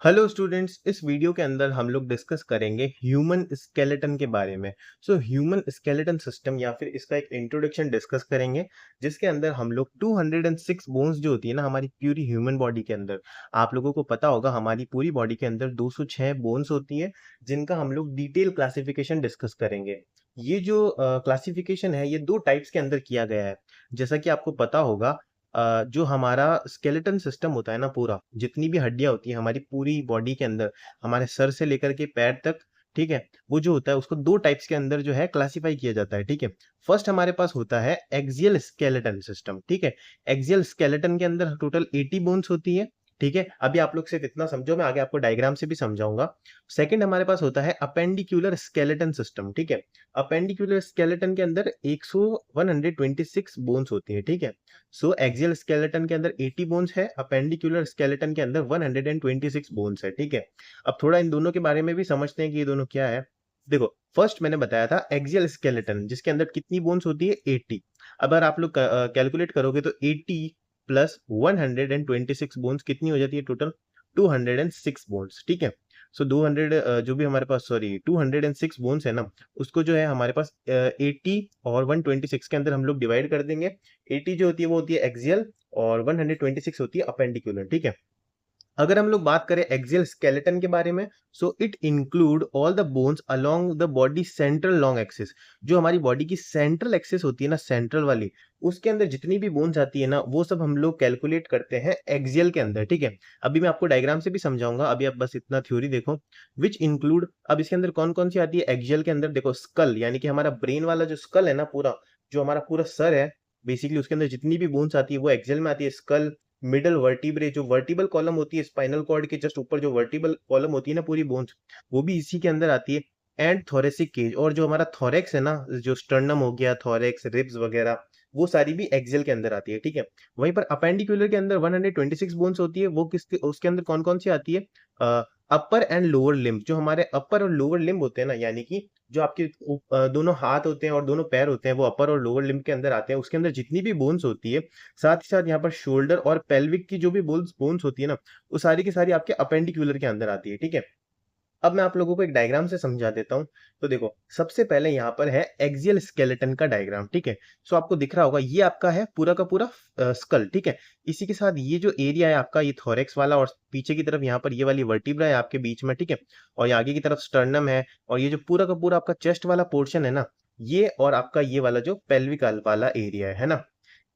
Hello students, इस video के अंदर हम लोग डिस्कस करेंगे ह्यूमन स्केलेटन के बारे में। ह्यूमन स्केलेटन सिस्टम या फिर इसका एक इंट्रोडक्शन डिस्कस करेंगे, जिसके अंदर हम लोग 206 बोन्स जो होती है ना हमारी पूरी ह्यूमन बॉडी के अंदर। आप लोगों को पता होगा हमारी पूरी बॉडी के अंदर 206 बोन्स होती है, जिनका हम लोग डिटेल क्लासिफिकेशन डिस्कस करेंगे। ये जो क्लासिफिकेशन है ये दो टाइप्स के अंदर किया गया है। जैसा कि आपको पता होगा, जो हमारा स्केलेटन सिस्टम होता है ना, पूरा जितनी भी हड्डियां होती है हमारी पूरी बॉडी के अंदर, हमारे सर से लेकर के पैर तक, ठीक है, वो जो होता है उसको दो टाइप्स के अंदर जो है क्लासिफाई किया जाता है। ठीक है, फर्स्ट हमारे पास होता है एक्सियल स्केलेटन सिस्टम। ठीक है, एक्सियल स्केलेटन के अंदर टोटल 80 बोन्स होती है। ठीक है, अभी आप लोग सिर्फ इतना समझो, मैं आगे आपको डायग्राम से भी समझाऊंगा। सेकंड हमारे पास होता है अपेंडिकुलर स्केलेटन सिस्टम। ठीक है, अपेंडिकुलर स्केलेटन के अंदर 126 बोन्स होती है। ठीक है, एक्सियल स्केलेटन के अंदर 80 बोन्स है, अपेंडिकुलर स्केलेटन के अंदर 126 बोन्स है। ठीक है, अब थोड़ा इन दोनों के बारे में भी समझते हैं कि ये दोनों क्या है। देखो, फर्स्ट मैंने बताया था एक्सियल स्केलेटन, जिसके अंदर कितनी बोन्स होती है, 80। अगर आप लोग कैलकुलेट करोगे तो 80 प्लस 126 बोन्स कितनी हो जाती है टोटल, 206 बोन्स। ठीक है, 200 जो भी हमारे पास, सॉरी, 206 बोन्स है ना, उसको जो है हमारे पास 80 और 126 के अंदर हम लोग डिवाइड कर देंगे। 80 जो होती है वो होती है एक्सियल, और 126 होती है अपेंडिकुलर। ठीक है, अगर हम लोग बात करें एक्सियल स्केलेटन के बारे में, it include all the bones along the body central long axis. जो हमारी बॉडी की सेंट्रल एक्सिस होती है ना, सेंट्रल वाली, उसके अंदर जितनी भी बोन्स आती है ना, वो सब हम लोग कैलकुलेट करते हैं एक्सियल के अंदर। ठीक है, अभी मैं आपको डायग्राम से भी समझाऊंगा, अभी आप बस इतना थ्योरी देखो। विच इंक्लूड, अब इसके अंदर कौन कौन सी आती है एक्सियल के अंदर, देखो, स्कल, यानी कि हमारा ब्रेन वाला जो स्कल है ना, पूरा जो हमारा पूरा सर है, बेसिकली उसके अंदर जितनी भी बोन्स आती है वो एक्सियल में आती है। स्कल, मिडल वर्टिब्रे, जो वर्टिबल कॉलम होती है स्पाइनल कॉर्ड के जस्ट ऊपर, जो वर्टिबल कॉलम होती है ना पूरी बोन्स, वो भी इसी के अंदर आती है। एंड थोरेसिक केज, और जो हमारा थोरेक्स है ना, जो स्टर्नम हो गया, थोरेक्स, रिब्स वगैरह, वो सारी भी एक्सियल के अंदर आती है। ठीक है, वहीं पर अपेंडिकुलर के अंदर 126 बोन्स होती है, वो किसके, उसके अंदर कौन कौन सी आती है, अपर एंड लोअर लिम्ब। जो हमारे अपर और लोअर लिम्ब होते हैं ना, यानी कि जो आपके दोनों हाथ होते हैं और दोनों पैर होते हैं, वो अपर और लोअर लिम्ब के अंदर आते हैं। उसके अंदर जितनी भी बोन्स होती है, साथ ही साथ यहाँ पर शोल्डर और पेल्विक की जो भी बोन्स बोन्स होती है ना, वो सारी की सारी आपके अपेंडिकुलर के अंदर आती है। ठीक है, अब मैं आप लोगों को एक डायग्राम से समझा देता हूँ। तो देखो, सबसे पहले यहाँ पर है एक्सियल स्केलेटन का डायग्राम। ठीक है, आपको दिख रहा होगा, ये आपका है पूरा का पूरा स्कल। ठीक है, इसी के साथ ये जो एरिया है आपका, ये थोरेक्स वाला, और पीछे की तरफ यहाँ पर ये वाली वर्टिब्रा है आपके बीच में। ठीक है, और ये आगे की तरफ स्टर्नम है, और ये जो पूरा का पूरा आपका चेस्ट वाला पोर्शन है ना, ये, और आपका ये वाला जो पेल्विक वाला एरिया है ना,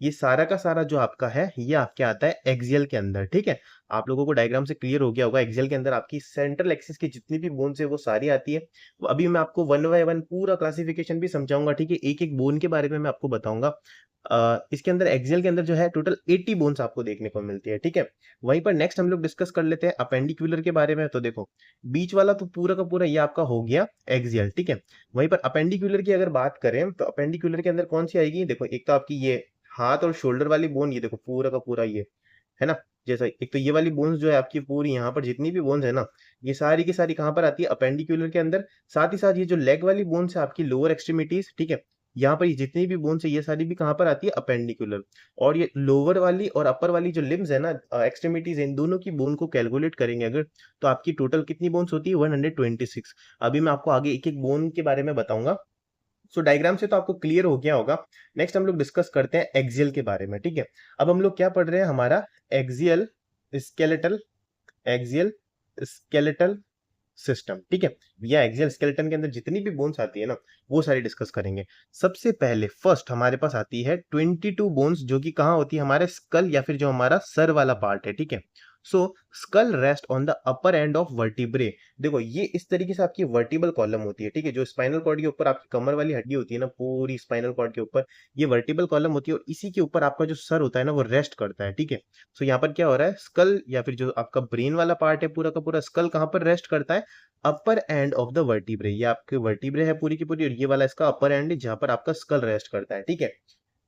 ये सारा का सारा जो आपका है, ये आपके आता है एक्सियल के अंदर। ठीक है, आप लोगों को डायग्राम से क्लियर हो गया होगा, एक्सियल के अंदर आपकी सेंट्रल एक्सिस की जितनी भी बोन्स है वो सारी आती है। अभी मैं आपको वन बाय वन पूरा क्लासिफिकेशन भी समझाऊंगा। ठीक है, एक एक बोन के बारे में मैं आपको बताऊंगा। इसके अंदर एक्सियल के अंदर जो है टोटल 80 बोन्स आपको देखने को मिलती है। ठीक है, वहीं पर नेक्स्ट हम लोग डिस्कस कर लेते हैं अपेंडिकुलर के बारे में। तो देखो, बीच वाला तो पूरा का पूरा ये आपका हो गया एक्सियल। ठीक है, वहीं पर अपेंडिकुलर की अगर बात करें तो अपेंडिकुलर के अंदर कौन सी आएगी, देखो, एक तो आपकी ये हाथ और शोल्डर वाली बोन, ये देखो पूरा का पूरा ये है ना। जैसा एक तो ये वाली बोन्स जो है आपकी पूरी, यहाँ पर जितनी भी बोन्स है ना, ये सारी की सारी कहाँ पर आती है, अपेंडिकुलर के अंदर। साथ ही साथ ये जो लेग वाली बोन्स है आपकी, लोअर एक्सट्रीमिटीज, ठीक है, यहाँ पर ये जितनी भी बोन्स है ये सारी भी कहाँ पर आती है, अपेंडिकुलर। और ये लोअर वाली और अपर वाली जो लिम्स है ना, एक्सट्रीमिटीज, इन दोनों की बोन को कैलकुलेट करेंगे अगर, तो आपकी टोटल कितनी बोन्स होती है, 126। अभी मैं आपको आगे एक एक बोन के बारे में बताऊंगा। डायग्राम से तो आपको क्लियर हो गया होगा। नेक्स्ट हम लोग डिस्कस करते हैं एक्सियल के बारे में। ठीक है, अब हम लोग क्या पढ़ रहे हैं, हमारा axial skeletal, axial skeletal system. ठीक है, या एक्सियल स्केलेटन के अंदर जितनी भी बोन्स आती है ना, वो सारी डिस्कस करेंगे। सबसे पहले फर्स्ट हमारे पास आती है 22 बोन्स, जो कि कहाँ होती है, हमारे स्कल या फिर जो हमारा सर वाला पार्ट है। ठीक है, skull rest on the upper end of vertebrae. देखो, ये इस तरीके से आपकी वर्टिबल कॉलम होती है। ठीक है, जो स्पाइनल कॉर्ड के ऊपर आपकी कमर वाली हड्डी होती है ना, पूरी स्पाइनल कॉर्ड के ऊपर ये वर्टिबल कॉलम होती है, और इसी के ऊपर आपका जो सर होता है ना, वो रेस्ट करता है। ठीक है, यहाँ पर क्या हो रहा है, स्कल या फिर जो आपका ब्रेन वाला पार्ट है, पूरा का पूरा स्कल कहाँ पर रेस्ट करता है, अपर एंड ऑफ द वर्टिब्रे। ये आपके वर्टिब्रे है पूरी की पूरी, और ये वाला इसका अपर एंड है जहां पर आपका स्कल रेस्ट करता है। ठीक है,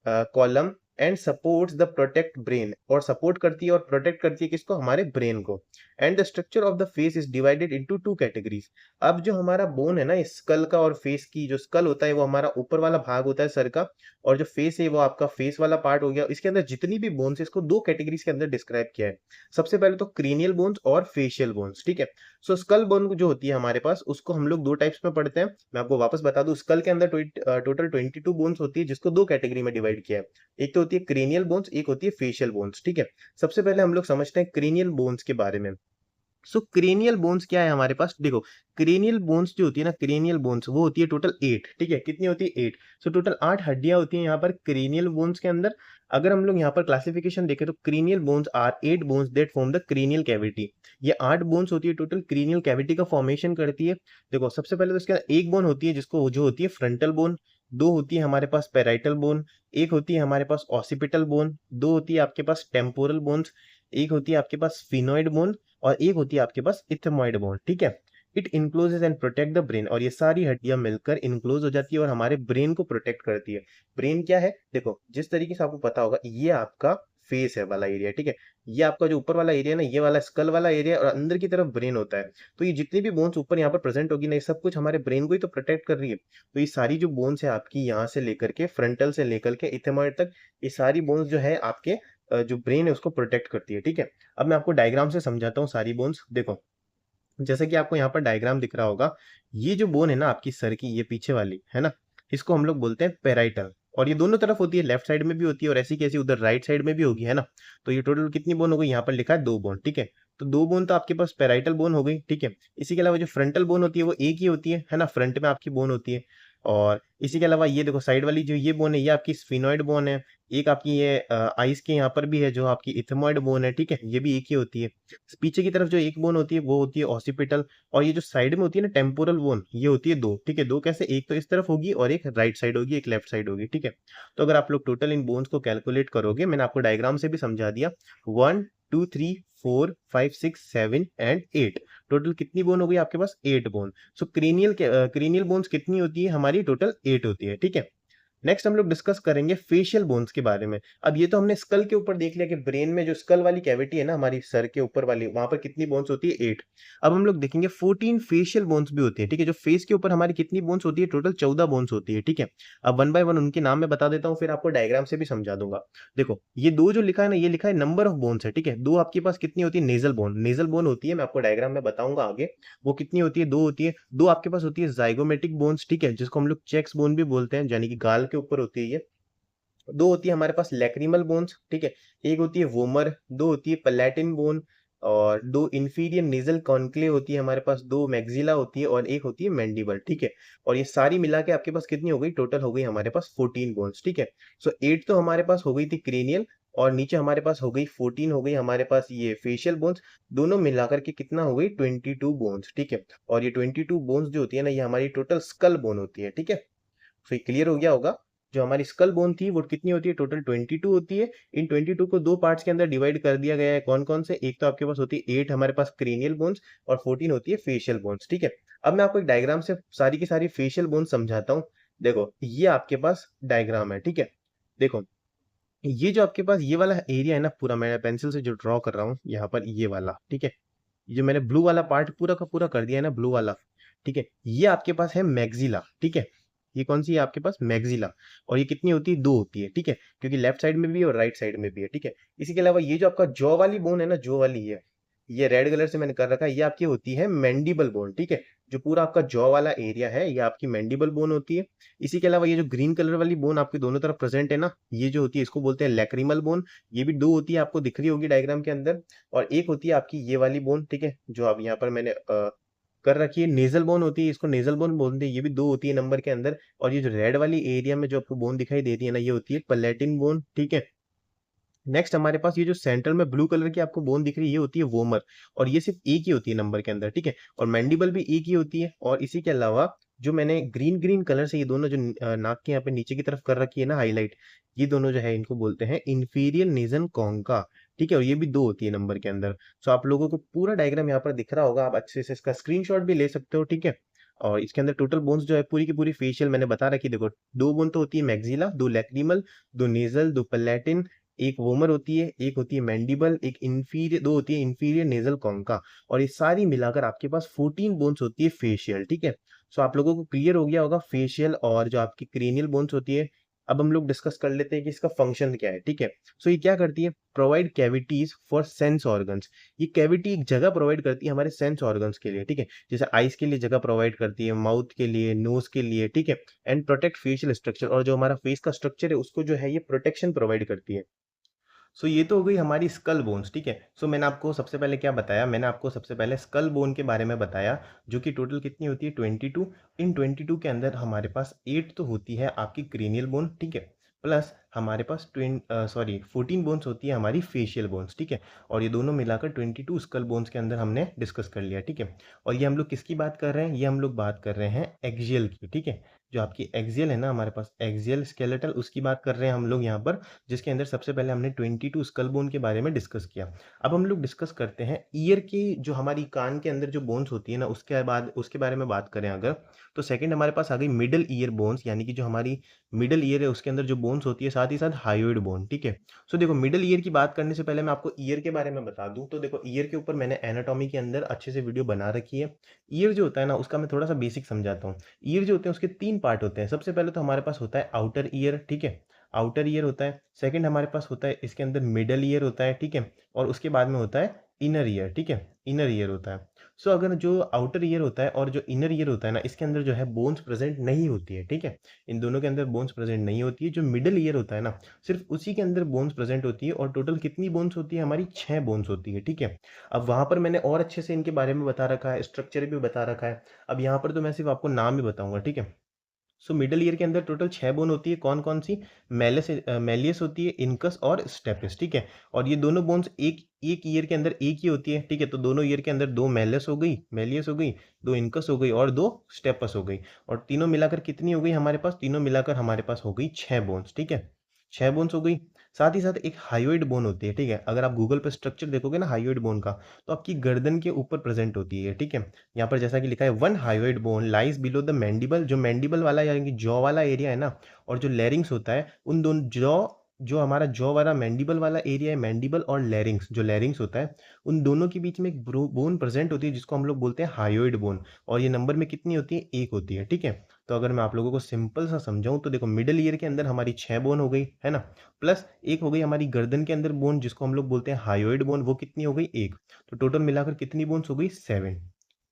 column and supports the protect brain, और सपोर्ट करती है और प्रोटेक्ट करती है किसको, हमारे ब्रेन को। And the structure of the face is divided into two categories. अब जो हमारा बोन है ना, इस स्कल का और फेस की, जो स्कल होता है वो हमारा ऊपर वाला भाग होता है सर का, और जो फेस है वो आपका फेस वाला पार्ट हो गया। इसके अंदर जितनी भी बोन्स है इसको दो कैटेगरीज के अंदर डिस्क्राइब किया है। सबसे पहले तो क्रीनियल बोन्स और फेशियल बोन्स, ठीक है। सो स्कल बोन जो होती है हमारे पास, उसको हम लोग दो टाइप्स में पढ़ते हैं। मैं आपको वापस बता दूं, स्कल के अंदर टोटल 22 बोन्स होती है, जिसको दो कैटेगरी में डिवाइड किया है। एक तो होती है क्रेनियल बोन्स, एक होती है फेशियल बोन्स, ठीक है। सबसे पहले हम लोग समझते हैं क्रेनियल बोन्स के बारे में। सो क्रेनियल बोन्स क्या है हमारे पास, देखो क्रेनियल बोन्स जो होती है ना, क्रेनियल बोन्स वो होती है टोटल 8, ठीक है। कितनी होती है, 8। सो टोटल 8 हड्डियां होती हैं यहाँ पर क्रेनियल बोन्स के अंदर। अगर हम लोग यहाँ पर क्लासिफिकेशन देखें तो cranial bones are 8 bones that form the cranial cavity. ये 8 बोन्स होती है टोटल, क्रेनियल कैविटी का फॉर्मेशन करती है। देखो सबसे पहले तो इसके अंदर एक बोन होती है जिसको जो होती है फ्रंटल बोन, दो होती है हमारे पास पैराइटल बोन, एक होती है हमारे पास ऑसिपिटल बोन, दो होती है आपके पास टेम्पोरल बोन्स, एक होती है आपके पास फिनोइड बोन, और एक होती है आपके पास इथेमॉइड बोन, ठीक है। It encloses and protect the brain, और ये सारी हड्डियां मिलकर इनक्लोज हो जाती है और हमारे ब्रेन को प्रोटेक्ट करती है। ब्रेन क्या है, देखो जिस तरीके से आपको पता होगा, ये आपका फेस है वाला एरिया, ठीक है। ये आपका जो ऊपर वाला एरिया ना, ये वाला स्कल वाला एरिया, और अंदर की तरफ ब्रेन होता है। तो ये जितनी भी बोन्स ऊपर यहाँ पर प्रेजेंट होगी ना, ये सब कुछ हमारे ब्रेन को ही तो प्रोटेक्ट कर रही है। तो ये सारी जो बोन्स है आपकी, यहाँ से लेकर के फ्रंटल से लेकर के इथेमॉइड तक, ये सारी बोन्स जो है आपके जो ब्रेन है उसको प्रोटेक्ट करती है, ठीक है। अब मैं आपको डायग्राम से समझाता हूँ सारी बोन्स। देखो जैसे कि आपको यहाँ पर डायग्राम दिख रहा होगा, ये जो बोन है ना आपकी सर की, ये पीछे वाली है ना, इसको हम लोग बोलते हैं पेराइटल। और ये दोनों तरफ होती है, लेफ्ट साइड में भी होती है और ऐसी कैसी उधर राइट साइड में भी होगी, है ना। तो ये टोटल कितनी बोन हो गई, यहाँ पर लिखा है 2 बोन, ठीक है। तो 2 बोन तो आपके पास पेराइटल बोन हो गई, ठीक है। इसी के अलावा जो फ्रंटल बोन होती है वो एक ही होती है ना, फ्रंट में आपकी बोन होती है। और इसी के अलावा ये देखो साइड वाली जो ये बोन है, ये आपकी स्फिनोइड बोन है। एक आपकी ये आइस के यहाँ पर भी है जो आपकी इथेमॉइड बोन है, ठीक है, ये भी एक ही होती है। पीछे की तरफ जो एक बोन होती है वो होती है ऑसिपिटल, और ये जो साइड में होती है ना टेम्पोरल बोन, ये होती है 2, ठीक है। 2 कैसे, एक तो इस तरफ होगी और एक राइट साइड होगी, एक लेफ्ट साइड होगी, ठीक है। तो अगर आप लोग टोटल इन बोन्स को कैलकुलेट करोगे, मैंने आपको डायग्राम से भी समझा दिया, 1 2 3 4 5 6 7 एंड 8, टोटल कितनी बोन हो गई आपके पास, 8 बोन। सो क्रेनियल बोन्स कितनी होती है हमारी, टोटल 8 होती है, ठीक है। नेक्स्ट हम लोग डिस्कस करेंगे फेशियल बोन्स के बारे में। अब ये तो हमने स्कल के ऊपर देख लिया कि ब्रेन में जो स्कल वाली कैविटी है ना हमारी सर के ऊपर वाली, वहां पर कितनी बोन्स होती है, 8। अब हम लोग देखेंगे 14 फेशियल बोन्स भी होती है, ठीक है। जो फेस के ऊपर हमारी कितनी बोन्स होती है, टोटल 14 बोन्स होती है, ठीक है। अब वन बाय वन उनके नाम मैं बता देता हूँ, फिर आपको डायग्राम से भी समझा दूंगा। देखो ये दो जो लिखा है ना, ये लिखा है नंबर ऑफ बोन्स है, ठीक है। दो आपके पास कितनी होती है, नेजल बोन, नेजल बोन होती है, मैं आपको डायग्राम में बताऊंगा आगे वो कितनी होती है, 2 होती है। 2 आपके पास होती है जाइगोमेटिक बोन्स, ठीक है, जिसको हम लोग चेक्स बोन भी बोलते हैं, यानी कि गाल के ऊपर होती है ये। 2 होती है हमारे पास लैक्रिमल बोन्स, ठीक है। एक होती है वोमर, 2 होती है पैलेटिन बोन, और 2 इंफीरियर नेजल कॉन्क्लेव होती है हमारे पास, 2 मैक्सिला होती है, और एक होती है मैंडिबल, ठीक है। और ये सारी मिला के आपके पास कितनी हो गई, टोटल हो गई हमारे पास 14 बोन्स, ठीक है। सो 8 तो हमारे पास हो गई थी क्रेनियल, और नीचे हमारे पास हो गई 14 हो गई हमारे पास ये फेशियल बोन्स। दोनों मिलाकर के कितना हो गई, 22 बोन्स, ठीक है। और ये 22 बोन्स जो होती है ना, ये हमारी टोटल स्कल बोन होती है, ठीक है। तो ये क्लियर हो गया होगा। जो हमारी स्कल बोन थी वो कितनी होती है, टोटल 22 होती है। इन 22 को दो पार्ट्स के अंदर डिवाइड कर दिया गया है, कौन कौन से, एक तो आपके पास होती है 8 हमारे पास क्रेनियल बोन्स, और 14 होती है फेशियल बोन्स, ठीक है। अब मैं आपको एक डायग्राम से सारी की सारी फेशियल बोन्स समझाता हूँ। देखो ये आपके पास डायग्राम है, ठीक है। देखो ये जो आपके पास ये वाला एरिया है ना, पूरा मैं पेंसिल से जो ड्रॉ कर रहा हूँ यहाँ पर, ये वाला, ठीक है। ये जो मैंने ब्लू वाला पार्ट पूरा का पूरा कर दिया है ना, ब्लू वाला, ठीक है। ये आपके पास है मैक्सिला, ठीक है। ये कौन सी है आपके पास, मैक्सिला। और ये कितनी होती है, 2 होती है, ठीक है, क्योंकि लेफ्ट साइड में भी है और राइट साइड में भी है, ठीक है। इसी के अलावा ये जो आपका जॉ वाली बोन है ना, जॉ वाली है, ये रेड कलर से मैंने कर रखा है, ये आपकी होती है मैंडिबल बोन, ठीक है। जो पूरा आपका जॉ वाला एरिया है ये आपकी मैंडिबल बोन होती है। इसी के अलावा ये जो ग्रीन कलर वाली बोन आपकी दोनों तरफ प्रेजेंट है ना, ये जो होती है इसको बोलते हैं लैक्रिमल बोन। ये भी 2 होती है, आपको दिख रही होगी डायग्राम के अंदर। और एक होती है आपकी ये वाली बोन, ठीक है, जो अब यहाँ पर मैंने कर रखी है, नेजल बोन होती है, इसको नेजल बोन बोलते हैं, ये भी 2 होती है नंबर के अंदर। और ये जो रेड वाली एरिया में जो आपको बोन दिखाई देती है ना, ये होती है पैलेटिन बोन, ठीक है। नेक्स्ट हमारे पास ये जो सेंट्रल में ब्लू कलर की आपको बोन दिख रही है, ये होती है वोमर, और ये सिर्फ एक ही होती है नंबर के अंदर, ठीक है। और मैंडिबल भी एक ही होती है। और इसी के अलावा जो मैंने ग्रीन ग्रीन कलर से ये दोनों जो नाक के यहाँ पे नीचे की तरफ कर रखी है ना हाईलाइट, ये दोनों जो है इनको बोलते हैं इंफीरियर नेजन कॉन्का, ठीक है। और ये भी 2 होती है नंबर के अंदर। सो आप लोगों को पूरा डायग्राम यहाँ पर दिख रहा होगा, आप अच्छे से इसका स्क्रीनशॉट भी ले सकते हो, ठीक है। और इसके अंदर टोटल बोन्स जो है पूरी की पूरी फेशियल मैंने बता रखी, देखो 2 बोन तो होती है maxilla, 2 lacrimal, 2 nasal, 2 palatine, 1 vomer होती है, 1 होती है मैंडिबल, 1 इंफीरियर 2 होती है इंफीरियर नेज़ल कॉन्का, और ये सारी मिलाकर आपके पास 14 बोन्स होती है फेशियल, ठीक है? सो आप लोगों को क्लियर हो गया होगा फेशियल और जो आपकी क्रेनियल बोन्स होती है। अब हम लोग डिस्कस कर लेते हैं कि इसका फंक्शन क्या है, ठीक है? सो ये क्या करती है, provide cavities for sense organs. ये कैविटी एक जगह प्रोवाइड करती है हमारे सेंस ऑर्गन्स के लिए, ठीक है? जैसे आईज के लिए जगह प्रोवाइड करती है, माउथ के लिए, नोज के लिए, ठीक है? एंड प्रोटेक्ट फेशियल स्ट्रक्चर, और जो हमारा फेस का स्ट्रक्चर है उसको जो है ये प्रोटेक्शन प्रोवाइड करती है। सो ये तो हो गई हमारी स्कल बोन्स, ठीक है? सो मैंने आपको सबसे पहले क्या बताया, मैंने आपको सबसे पहले स्कल बोन के बारे में बताया, जो कि टोटल कितनी होती है 22। इन 22 के अंदर हमारे पास 8 तो होती है आपकी क्रेनियल बोन, ठीक है? प्लस हमारे पास 14 बोन्स होती है हमारी फेशियल बोन्स, ठीक है? और ये दोनों मिलाकर 22 स्कल बोन्स के अंदर हमने डिस्कस कर लिया, ठीक है? और ये हम लोग किसकी बात कर रहे हैं, ये हम लोग बात कर रहे हैं एक्सियल की, ठीक है? जो आपकी एक्सियल है ना हमारे पास एक्सियल स्केलेटल, उसकी बात कर रहे हैं हम लोग यहाँ पर, जिसके अंदर सबसे पहले हमने 22 स्कल बोन के बारे में डिस्कस किया। अब हम लोग डिस्कस करते हैं ईयर की, जो हमारी कान के अंदर जो बोन्स होती है ना, उसके बाद उसके बारे में बात करें अगर, तो सेकंड हमारे पास आ गई मिडल ईयर बोन्स, यानी कि जो हमारी मिडल ईयर है उसके अंदर जो बोन्स होती है, साथ ही साथ हायोइड बोन, ठीक है? सो देखो मिडल ईयर की बात करने से पहले मैं आपको ईयर के बारे में बता दूं, तो देखो ईयर के ऊपर मैंने एनाटॉमी के अंदर अच्छे से वीडियो बना रखी है। ईयर जो होता है ना उसका मैं थोड़ा सा बेसिक समझाता हूँ। ईयर जो होते हैं उसके 3 पार्ट होते हैं। सबसे पहले तो हमारे पास होता है आउटर ईयर, ठीक है? आउटर ईयर होता है। सेकंड हमारे पास होता है इसके अंदर मिडल ईयर होता है, ठीक है? और उसके बाद में होता है इनर ईयर, ठीक है? इनर ईयर होता है। सो अगर जो आउटर ईयर होता है और जो इनर ईयर होता है ना, इसके अंदर जो है बोन्स प्रेजेंट नहीं होती है, ठीक है? इन दोनों के अंदर बोन्स प्रेजेंट नहीं होती है। जो मिडल ईयर होता है ना, सिर्फ उसी के अंदर बोन्स प्रेजेंट होती है, और टोटल कितनी बोन्स होती है हमारी, 6 बोन्स होती है, ठीक है? अब वहां पर मैंने और अच्छे से इनके बारे में बता रखा है, स्ट्रक्चर भी बता रखा है। अब यहाँ पर तो मैं सिर्फ आपको नाम ही बताऊंगा, ठीक है? सो मिडल ईयर के अंदर टोटल 6 बोन होती है, कौन कौन सी, मेलियस होती है, इनकस और स्टेपिस, ठीक है? और ये दोनों बोन्स एक एक ईयर के अंदर एक ही होती है, ठीक है? तो दोनों ईयर के अंदर 2 मेलियस हो गई, 2 इनकस हो गई और 2 स्टेपस हो गई, और तीनों मिलाकर कितनी हो गई हमारे पास, तीनों मिलाकर हमारे पास हो गई 6 बोन्स, ठीक है? 6 बोन्स हो गई। साथ ही साथ एक हायोइड बोन होती है, ठीक है? अगर आप गूगल पे स्ट्रक्चर देखोगे ना हायोइड बोन का, तो आपकी गर्दन के ऊपर प्रेजेंट होती है, ठीक है? यहाँ पर जैसा कि लिखा है, one hyoid bone lies below the mandible, जो मैंडिबल वाला यानी कि जॉ वाला एरिया है ना, और जो लैरिंग्स होता है, उन दोनों जॉ, जो हमारा जॉ वाला मैंडिबल वाला एरिया है, मैंडिबल और लैरिंग्स, जो लैरिंग्स होता है, उन दोनों के बीच में एक बोन प्रेजेंट होती है जिसको हम लोग बोलते हैं हायोइड बोन, और ये नंबर में कितनी होती है, एक होती है, ठीक है? तो अगर मैं आप लोगों को सिंपल सा समझाऊं तो देखो मिडिल ईयर के अंदर हमारी 6 बोन हो गई है ना, प्लस एक हो गई हमारी गर्दन के अंदर बोन जिसको हम लोग बोलते हैं हायोइड बोन, वो कितनी हो गई, एक। तो टोटल मिलाकर कितनी बोन्स हो गई, 7।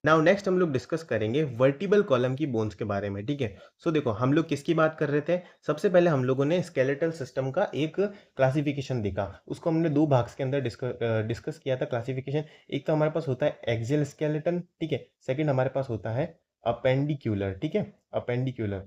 नाउ नेक्स्ट हम लोग डिस्कस करेंगे वर्टिबल कॉलम की बोन्स के बारे में, ठीक है? सो देखो हम लोग किसकी बात कर रहे थे, सबसे पहले हम लोगों ने स्केलेटल सिस्टम का एक क्लासिफिकेशन देखा, उसको हमने दो भाग के अंदर डिस्कस किया था क्लासिफिकेशन। एक तो हमारे पास होता है एक्सियल स्केलेटन, ठीक है? सेकंड हमारे पास होता है अपेंडिक्यूलर, ठीक है? अपेंडिक्यूलर।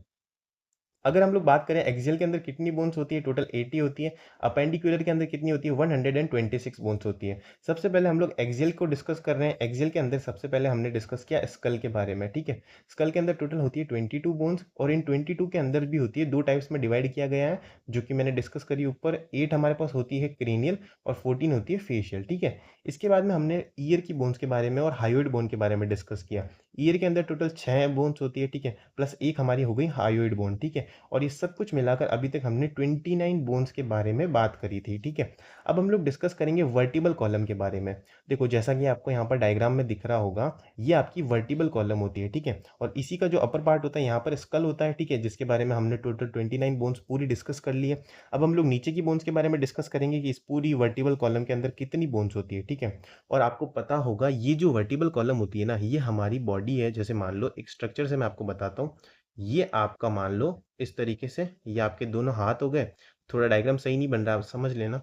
अगर हम लोग बात करें एक्सियल के अंदर कितनी बोन्स होती है, टोटल 80 होती है। अपेंडिकुलर के अंदर कितनी होती है, 126 बोन्स होती है। सबसे पहले हम लोग एक्सियल को डिस्कस कर रहे हैं। एक्सियल के अंदर सबसे पहले हमने डिस्कस किया स्कल के बारे में, ठीक है? स्कल के अंदर टोटल होती है 22 बोन्स, और इन 22 के अंदर भी होती है, दो टाइप्स में डिवाइड किया गया है, जो कि मैंने डिस्कस करी ऊपर। 8 हमारे पास होती है क्रेनियल और 14 होती है फेशियल, ठीक है? इसके बाद में हमने ईयर की बोन्स के बारे में और हायोइड बोन के बारे में डिस्कस किया। ईयर के अंदर टोटल 6 बोन्स होती है, ठीक है? प्लस एक हमारी हो गई हायोइड बोन, ठीक है? और ये सब कुछ मिलाकर अभी तक हमने 29 बोन्स के बारे में बात करी थी, ठीक है? अब हम लोग डिस्कस करेंगे वर्टिबल कॉलम के बारे में। देखो जैसा कि आपको यहाँ पर डायग्राम में दिख रहा होगा, ये आपकी वर्टिबल कॉलम होती है, ठीक है? और इसी का जो अपर पार्ट होता है यहाँ पर स्कल होता है, ठीक है? जिसके बारे में हमने टोटल 29 बोन्स पूरी डिस्कस कर ली है। अब हम लोग नीचे की बोन्स के बारे में डिस्कस करेंगे कि इस पूरी वर्टिबल कॉलम के अंदर कितनी बोन्स होती है, ठीक है? और आपको पता होगा ये जो वर्टिबल कॉलम होती है ना, ये हमारी बॉडी है। जैसे मान लो एक स्ट्रक्चर से मैं आपको बताता हूँ, ये आपका मान लो इस तरीके से, ये आपके दोनों हाथ हो गए। थोड़ा डायग्राम सही नहीं बन रहा, आप समझ लेना।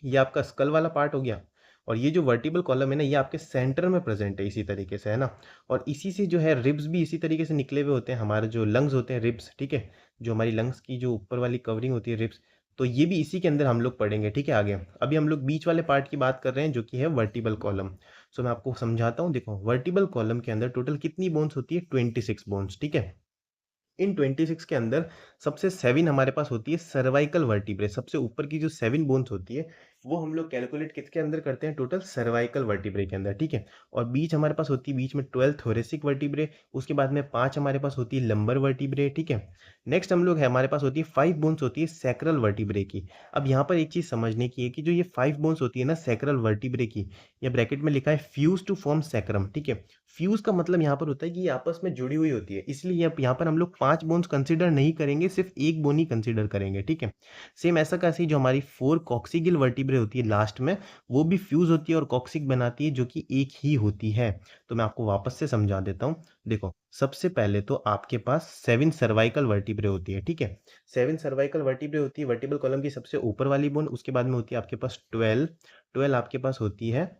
ये आपका स्कल वाला पार्ट हो गया, और ये जो वर्टिबल कॉलम है ना, ये आपके सेंटर में प्रेजेंट है इसी तरीके से, है ना? और इसी से जो है रिब्स भी इसी तरीके से निकले हुए होते हैं, हमारे जो लंग्स होते हैं रिब्स, ठीक है? जो हमारी लंग्स की जो ऊपर वाली कवरिंग होती है रिब्स, तो ये भी इसी के अंदर हम लोग पढ़ेंगे, ठीक है? आगे अभी हम लोग बीच वाले पार्ट की बात कर रहे हैं, जो कि है वर्टिबल कॉलम। सो मैं आपको समझाता हूँ। देखो वर्टिबल कॉलम के अंदर टोटल कितनी बोन्स होती है, 26 बोन्स, ठीक है? इन 26 के अंदर सबसे 7 हमारे पास होती है सर्वाइकल वर्टिब्रे, सबसे ऊपर की जो 7 बोन्स होती है वो हम लोग कैलकुलेट किसके अंदर करते हैं, टोटल सर्वाइकल वर्टिब्रे के अंदर, ठीक है। और बीच हमारे पास होती है, बीच में 12 थोरेसिक वर्टिब्रे, उसके बाद में 5 हमारे पास होती है लंबर वर्टिब्रे, ठीक है। नेक्स्ट हम लोग है, हमारे पास होती है 5 बोन्स होती है सैक्रल वर्टिब्रे की। अब यहाँ पर एक चीज समझने की है कि जो ये 5 बोन्स होती है ना सैक्रल वर्टिब्रे की, ये ब्रैकेट में लिखा है फ्यूज टू फॉर्म सैक्रम, ठीक है। फ्यूज का मतलब यहाँ पर होता है कि ये आपस में जुड़ी हुई होती है, इसलिए यहाँ पर हम लोग 5 बोन्स कंसीडर नहीं करेंगे, सिर्फ एक बोन ही कंसीडर करेंगे, ठीक है। सेम ऐसा कैसे जो हमारी 4 कॉक्सिगिल वर्टिब्रे होती है लास्ट में, वो भी फ्यूज होती है और कॉक्सिक बनाती है, जो कि एक ही होती है। तो मैं आपको वापस से समझा देता हूँ। देखो, सबसे पहले तो आपके पास 7 सर्वाइकल वर्टिब्रे होती है, ठीक है। 7 सर्वाइकल वर्टिब्रे होती है वर्टिब्रल कॉलम की सबसे ऊपर वाली बोन, उसके बाद में होती है आपके पास 12 आपके पास होती है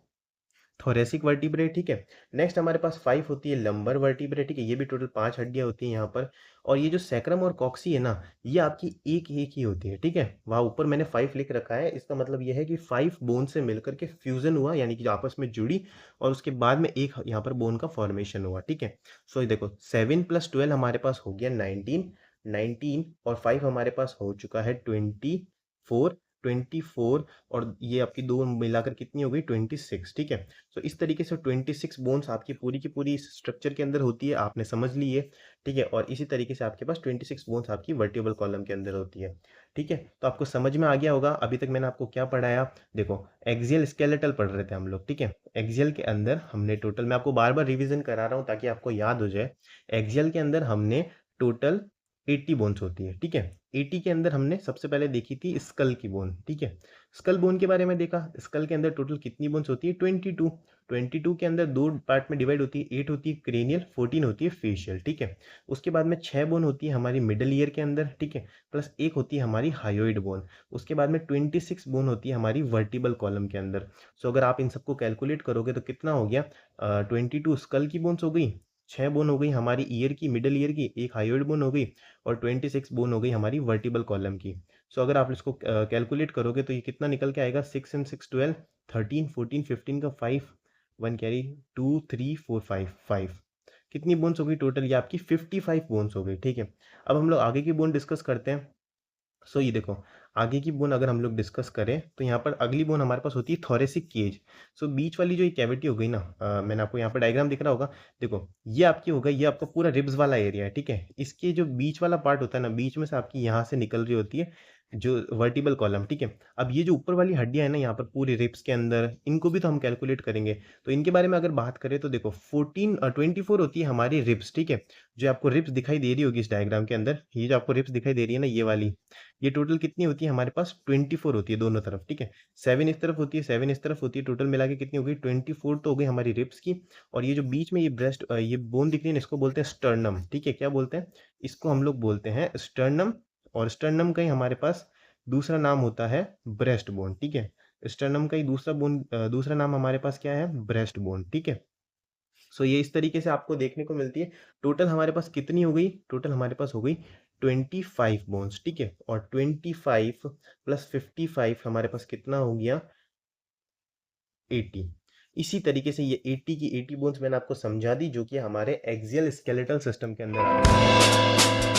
थोरेसिक वर्टिब्रे, ठीक है। नेक्स्ट हमारे पास 5 होती है लंबर वर्टिब्रे, ठीक है। ये भी टोटल 5 हड्डियां होती हैं यहाँ पर। और ये जो सैक्रम और कॉक्सी है ना, ये आपकी एक एक ही होती है, ठीक है। वहाँ ऊपर मैंने 5 लिख रखा है, इसका मतलब ये है कि 5 बोन से मिलकर के फ्यूजन हुआ, यानी कि जो आपस में जुड़ी, और उसके बाद में एक यहाँ पर बोन का फॉर्मेशन हुआ, ठीक है। सो ये देखो 7 + 12 हमारे पास हो गया 19 और 5 हमारे पास हो चुका है 24 और ये आपकी दो मिलाकर कितनी हो गई 26, ठीक है। तो इस तरीके से 26 बोन्स आपकी पूरी की पूरी इस स्ट्रक्चर के अंदर होती है, आपने समझ ली है, ठीक है। और इसी तरीके से आपके पास 26 बोन्स आपकी वर्टिब्रल कॉलम के अंदर होती है, ठीक है। तो आपको समझ में आ गया होगा। अभी तक मैंने आपको क्या पढ़ाया, देखो एक्सियल स्केलेटल पढ़ रहे थे हम लोग, ठीक है। एक्सियल के अंदर हमने टोटल, मैं आपको बार बार रिविजन करा रहा हूँ ताकि आपको याद हो जाए। एक्सियल के अंदर हमने टोटल 80 बोन्स होती है, ठीक है। 80 के अंदर हमने सबसे पहले देखी थी स्कल की बोन, ठीक है। स्कल बोन के बारे में देखा, स्कल के अंदर टोटल कितनी बोन्स होती है 22 के अंदर दो पार्ट में डिवाइड होती है, 8 होती है क्रेनियल, 14 होती है फेशियल, ठीक है। उसके बाद में 6 बोन होती है हमारी मिडल ईयर के अंदर, ठीक है, प्लस एक होती है हमारी हायोइड बोन। उसके बाद में 26 बोन होती है हमारी वर्टिबल कॉलम के अंदर। सो अगर आप इन सबको कैलकुलेट करोगे तो कितना हो गया, 22 स्कल की बोन्स हो गई, 6 बोन हो गई हमारी ईयर की, मिडल ईयर की, एक हायोइड बोन हो गई, और 26 बोन हो गई हमारी वर्टिबल कॉलम की। सो अगर आप इसको कैलकुलेट करोगे तो ये कितना निकल के आएगा, 6 and 6 12, 13 14 15 का 5, 1 कैरी, 2 3 4 5, कितनी बोन्स हो गई टोटल, ये आपकी 55 बोन्स हो गई, ठीक है। अब हम लोग आगे की बोन डिस्कस करते हैं। सो ये देखो, आगे की बोन अगर हम लोग डिस्कस करें तो यहाँ पर अगली बोन हमारे पास होती है थोरेसिक केज। सो बीच वाली जो ये कैविटी हो गई ना, मैंने आपको यहाँ पर डायग्राम दिख रहा होगा, देखो ये आपकी होगा, ये आपका पूरा रिब्स वाला एरिया है, ठीक है। इसके जो बीच वाला पार्ट होता है ना, बीच में से आपकी यहाँ से निकल रही होती है जो वर्टिबल कॉलम, ठीक है। अब ये जो ऊपर वाली हड्डियां है ना यहाँ पर पूरी रिब्स के अंदर, इनको भी तो हम कैलकुलेट करेंगे। तो इनके बारे में अगर बात करें तो देखो 24 होती है हमारी रिब्स, ठीक है। जो आपको रिब्स दिखाई दे रही होगी इस डायग्राम के अंदर, ये जो आपको रिब्स दिखाई दे रही है ना, ये वाली, ये टोटल कितनी होती है हमारे पास 24 होती है दोनों तरफ, ठीक है। 7 इस तरफ होती है, 7 इस तरफ होती है, टोटल मिला के कितनी हो गई 24 तो हो गई हमारी रिब्स की। और ये जो बीच में ये ब्रेस्ट, ये बोन दिख रही है ना, इसको बोलते हैं स्टर्नम, ठीक है। क्या बोलते हैं इसको, हम लोग बोलते हैं स्टर्नम। और स्टर्नम का ही हमारे पास दूसरा नाम होता है ब्रेस्ट बोन, ठीक है। स्टर्नम का ही दूसरा बोन, दूसरा नाम हमारे पास क्या है, ब्रेस्ट बोन, ठीक है। सो ये इस तरीके से आपको देखने को मिलती है। टोटल हमारे पास कितनी हो गई, टोटल हमारे पास हो गई 25 बोन्स, ठीक है। और 25 + 55 हमारे पास कितना हो गया 80। इसी तरीके से ये 80 की 80 बोन्स मैंने आपको समझा दी, जो कि हमारे एक्सियल स्केलेटल सिस्टम के अंदर आती है।